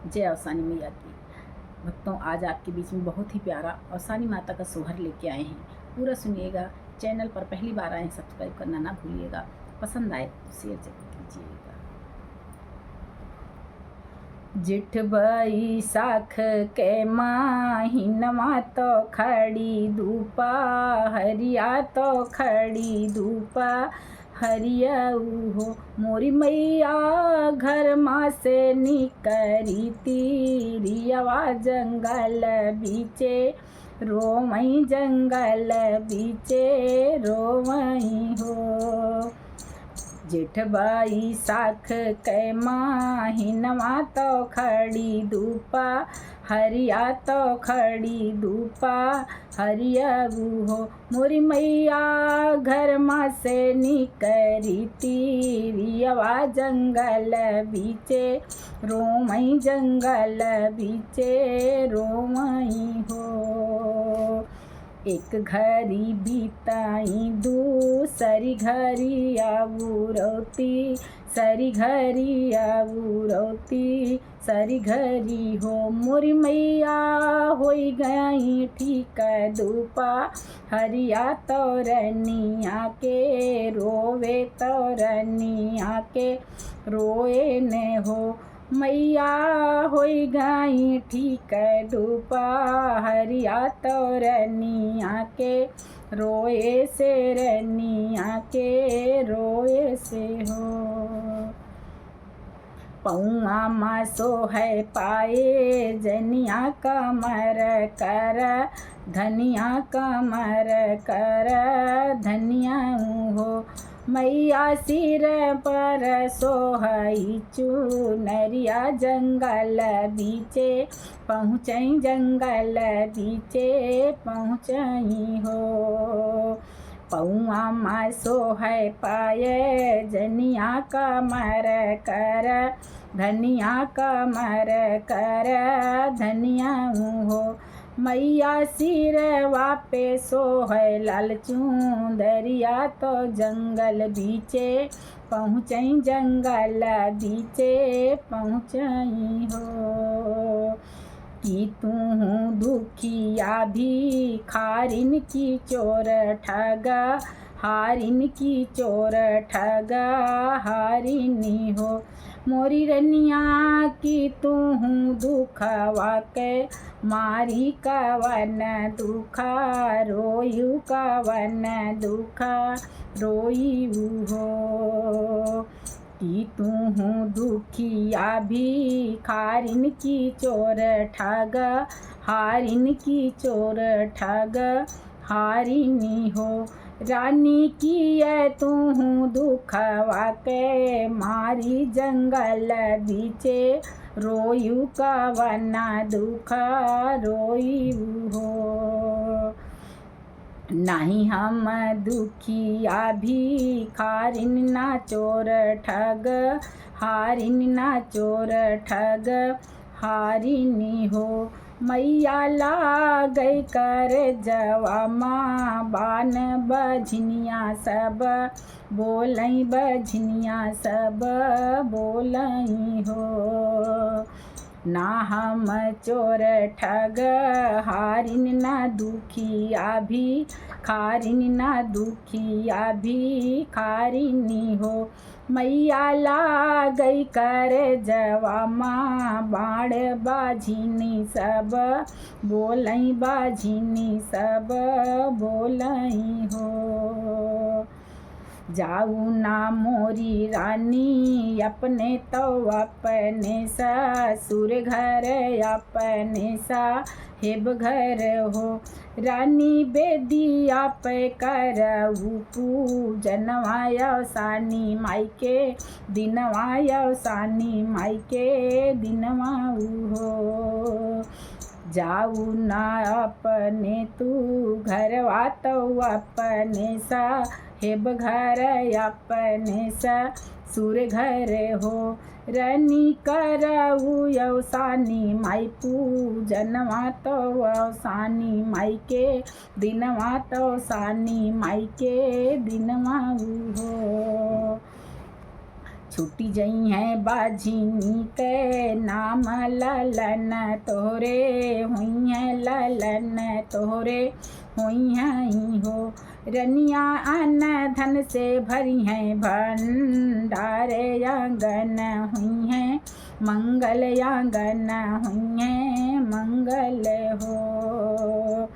जय अवसानी मैया की। भक्तों, आज आपके बीच में बहुत ही प्यारा अवसानी माता का सोहर लेके आए हैं। पूरा सुनिएगा। चैनल पर पहली बार आए सब्सक्राइब करना ना भूलिएगा। पसंद आए तो शेयर जरूर कीजिएगा। जेठ बैसाख के माहिनमा तो खड़ी धूपा, हरिया तो खड़ी धूपा हरिया हो। मोरी मैया घर माँ से निकरी तीरियवा जंगल बीचे रोमई जंगल बीचे रोमई हो। जेठ बैसाख के माहिनवा तो खड़ी धूपा, हरिया तो खड़ी धूपा हरिया हो। मोरी मैया घर माँ से निकरी तीरियवा जंगल बीचे रोमई जंगल बीचे रोमई हो। एक घड़ी बीताई दूसरी घड़ी आबूरौती, सरी घड़ी आबूरौती सरी घड़ी हो। मोरी मैया होई गई ठीक धूपा, हरिया तोरनिया के रोवे तोरनिया के रोए ने हो। मैया होई गई ठीक धूपा, हरिया तोरनिया के रोए से रनिया के रोए से हो। पौआ मासो है पाए जनिया कमर कर, धनिया कमर कर धनिया हो। मैया सिर पर सोहई चुनरिया जंगल बीचे पहुँचई जंगल बीचे पहुँचई हो। पौआ मासो है पाए जनिया कमर कर, धनिया कमर कर धनिया हो। मैया सिरवा पे सोहै लाल चुंदरिया तो जंगल बीचे पहुँचई जंगल बीचे पहुँचई हो। कि तू दुखिया भिखारिन की चोर ठग, हारिन की चोर ठग हारिनी हो। मोरी रनिया की तू दुखवा के मारी कवन दुखा रोयू कवन दुखा रोयू हो। कि तू दुखिया भिखारिन की चोर ठग, हारिन की चोर ठग हारिनी हो। रानी की है तू दुखवा के मारी जंगल बीचे रोयू कवना दुखा रोयू हो। नहीं हम दुखिया भिखारिन ना चोर ठग, हारिन ना चोर ठग हारिनी हो। मैया लागई कर जवा माँ बान बझनिया सब बोलई बझनिया सब बोलई हो। ना हम चोर ठग हारिन ना दुखिया भिखारिन ना दुखिया भिखारिनी हो। मैया लागई कर जवा माँ बाण बाझिनी सब बोलई बाझिनी सब बोलई हो। जाऊ ना मोरी रानी अपने तो अपने ससुर घर अपने साहेब घर हो। रानी बेदिया पे करऊ पूजनवा अवसानी माई के दिनवा अवसानी माई के दिनवा हो। जाऊ ना अपने तू घरवा तो अपने साहेब घर अपने ससुर घर हो। रनी करऊ अवसानी माई पूजनवा तो अवसानी माई के दिनवा तो अवसानी माई के दिनवा हो। छूटी जई हैं बाझिनी के नाम ललन तोहरे, हुई हैं ललन तोहरे, हुई हैं हो। रनिया अन्न धन से भरी हैं भंडारे आंगन, हुई हैं मंगल आंगन, हुई हैं मंगल हो।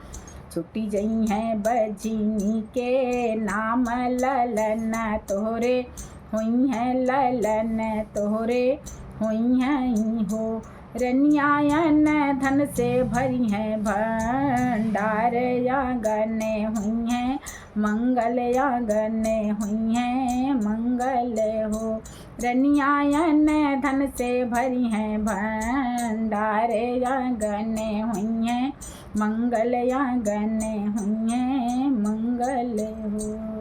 छुट्टी जई हैं बझिनी के नाम ललन तोहरे, हुई हैं ललन तोहरे, हुई हैं हो। रनियायन धन से भरी हैं भंडार आंगन, हुई हैं मंगल आंगन, हुई हैं मंगल हो। रनियायन धन से भरी हैं भंडार आंगन, हुई हैं मंगल आंगन, हुई हैं मंगल हो।